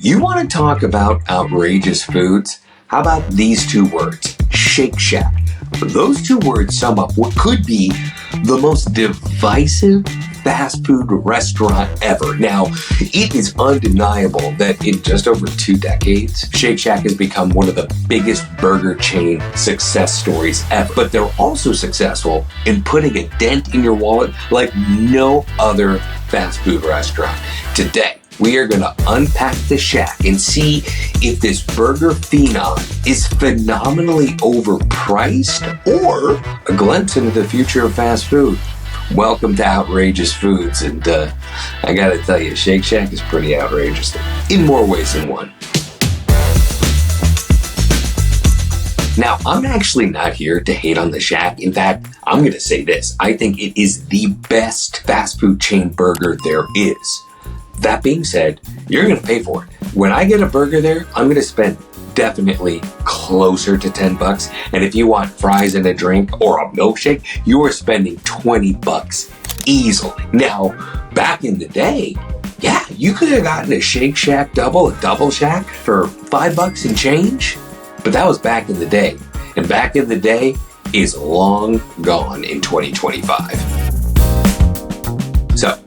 You want to talk about outrageous foods? How about these two words, Shake Shack? Those two words sum up what could be the most divisive fast food restaurant ever. Now, it is undeniable that in just over 2 decades, Shake Shack has become one of the biggest burger chain success stories ever. But they're also successful in putting a dent in your wallet like no other fast food restaurant. Today, we are going to unpack the Shack and see if this burger phenom is phenomenally overpriced or a glimpse into the future of fast food. Welcome to Outrageous Foods, and I gotta tell you, Shake Shack is pretty outrageous in more ways than one. Now, I'm actually not here to hate on the Shack. In fact, I'm gonna say this. I think it is the best fast food chain burger there is. That being said, you're gonna pay for it. When I get a burger there, I'm gonna spend definitely closer to $10. And if you want fries and a drink or a milkshake, you are spending $20 easily. Now, back in the day, yeah, you could have gotten a Shake Shack double, a double Shack for $5 and change, but that was back in the day. And back in the day is long gone in 2025. So,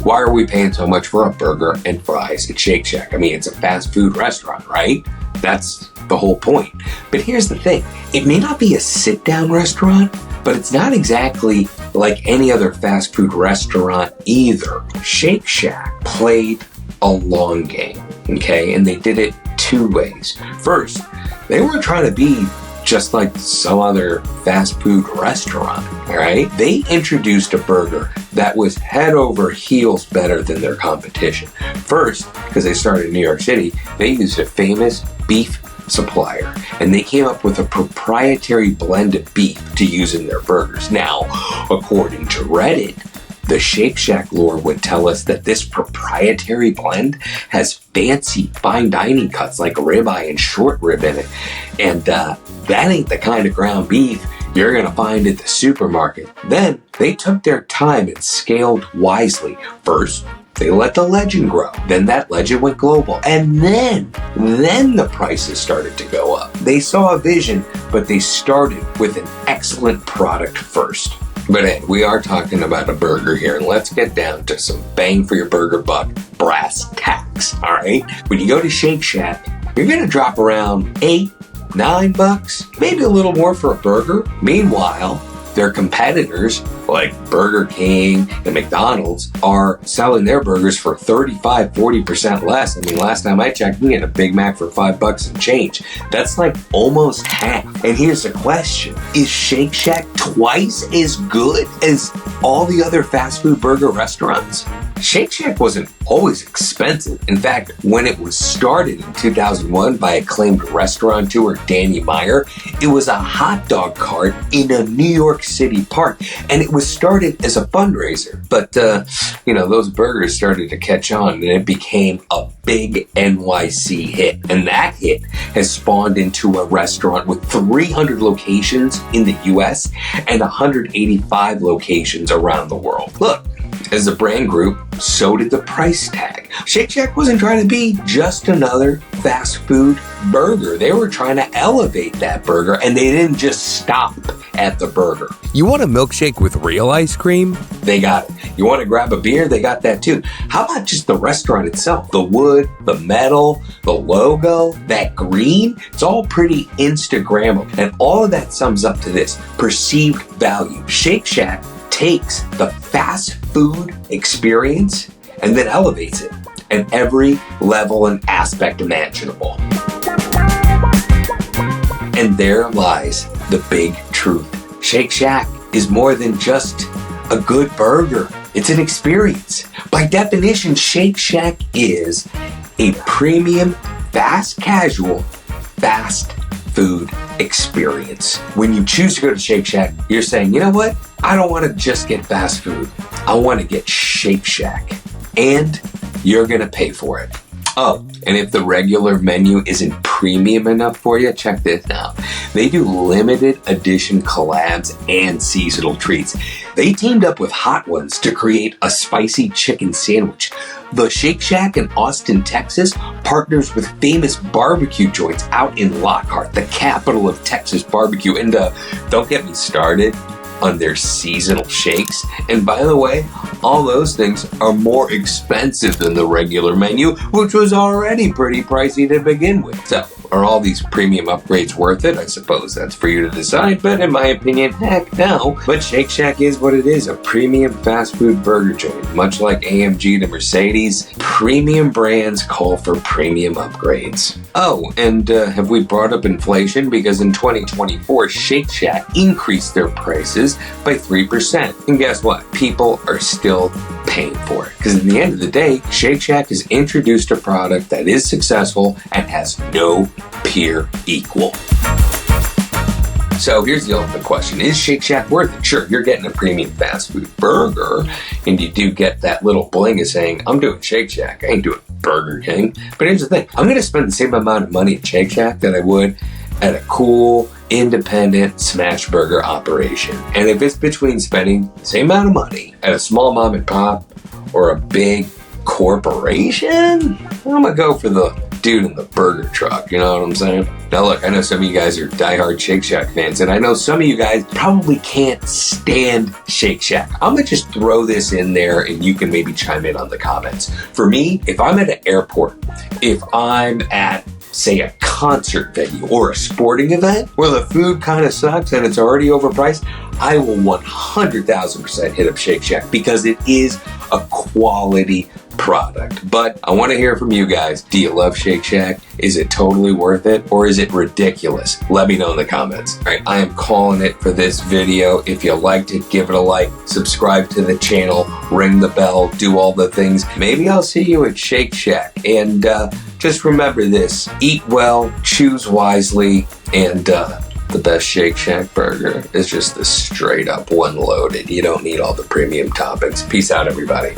why are we paying so much for a burger and fries at Shake Shack? I mean, it's a fast food restaurant, right? That's the whole point. But here's the thing. It may not be a sit-down restaurant, but it's not exactly like any other fast food restaurant either. Shake Shack played a long game, okay? And they did it 2 ways. First, they weren't trying to be just like some other fast food restaurant, all right? They introduced a burger that was head over heels better than their competition. First, because they started in New York City, they used a famous beef supplier, and they came up with a proprietary blend of beef to use in their burgers. Now, according to Reddit, the Shake Shack lore would tell us that this proprietary blend has fancy fine dining cuts like ribeye and short rib in it. And that ain't the kind of ground beef you're gonna find at the supermarket. Then they took their time and scaled wisely. First, they let the legend grow. Then that legend went global. And then the prices started to go up. They saw a vision, but they started with an excellent product first. But hey, we are talking about a burger here, and let's get down to some bang for your burger buck brass tacks, all right? When you go to Shake Shack, you're gonna drop around $8, $9, maybe a little more for a burger. Meanwhile, their competitors like Burger King and McDonald's are selling their burgers for 35, 40% less. I mean, last time I checked, we had a Big Mac for $5 and change. That's like almost half. And here's the question. Is Shake Shack twice as good as all the other fast food burger restaurants? Shake Shack wasn't always expensive. In fact, when it was started in 2001 by acclaimed restaurateur Danny Meyer, it was a hot dog cart in a New York City park, and it was started as a fundraiser. But, those burgers started to catch on, and it became a big NYC hit. And that hit has spawned into a restaurant with 300 locations in the US and 185 locations around the world. Look, as a brand group, so did the price tag. Shake Shack wasn't trying to be just another fast food burger. They were trying to elevate that burger, and they didn't just stop at the burger. You want a milkshake with real ice cream? They got it. You want to grab a beer? They got that too. How about just the restaurant itself? The wood, the metal, the logo, that green, it's all pretty Instagrammable. And all of that sums up to this: perceived value. Shake Shack takes the fast food experience and then elevates it at every level and aspect imaginable. And there lies the big truth. Shake Shack is more than just a good burger. It's an experience. By definition, Shake Shack is a premium, fast casual, fast food experience. When you choose to go to Shake Shack, you're saying, you know what? I don't want to just get fast food. I want to get Shake Shack. And you're going to pay for it. Oh, And if the regular menu isn't premium enough for you, check this out. They do limited edition collabs and seasonal treats. They teamed up with Hot Ones to create a spicy chicken sandwich. The Shake Shack in Austin, Texas partners with famous barbecue joints out in Lockhart, the capital of Texas barbecue. And don't get me started on their seasonal shakes. And by the way, all those things are more expensive than the regular menu, which was already pretty pricey to begin with. So, are all these premium upgrades worth it? I suppose that's for you to decide, but in my opinion, heck no. But Shake Shack is what it is, a premium fast food burger joint. Much like AMG to Mercedes, premium brands call for premium upgrades. Oh, and have we brought up inflation? Because in 2024, Shake Shack increased their prices by 3%. And guess what? People are still paying for it. Because at the end of the day, Shake Shack has introduced a product that is successful and has no peer equal. So here's the ultimate question. Is Shake Shack worth it? Sure, you're getting a premium fast food burger, and you do get that little bling of saying, I'm doing Shake Shack, I ain't doing Burger King. But here's the thing. I'm going to spend the same amount of money at Shake Shack that I would at a cool, independent smash burger operation. And if it's between spending the same amount of money at a small mom and pop or a big corporation, I'm going to go for the dude in the burger truck, you know what I'm saying? Now look, I know some of you guys are diehard Shake Shack fans, and I know some of you guys probably can't stand Shake Shack. I'm gonna just throw this in there and you can maybe chime in on the comments. For me, if I'm at an airport, if I'm at, say, a concert venue or a sporting event where the food kind of sucks and it's already overpriced, I will 100,000% hit up Shake Shack because it is a quality product. But I want to hear from you guys. Do you love Shake Shack? Is it totally worth it, or is it ridiculous? Let me know in the comments. All right, I am calling it for this video. If you liked it, give it a like, subscribe to the channel, ring the bell, do all the things. Maybe I'll see you at Shake Shack. And just remember this, eat well, choose wisely, and the best Shake Shack burger is just the straight up one loaded. You don't need all the premium toppings. Peace out, everybody.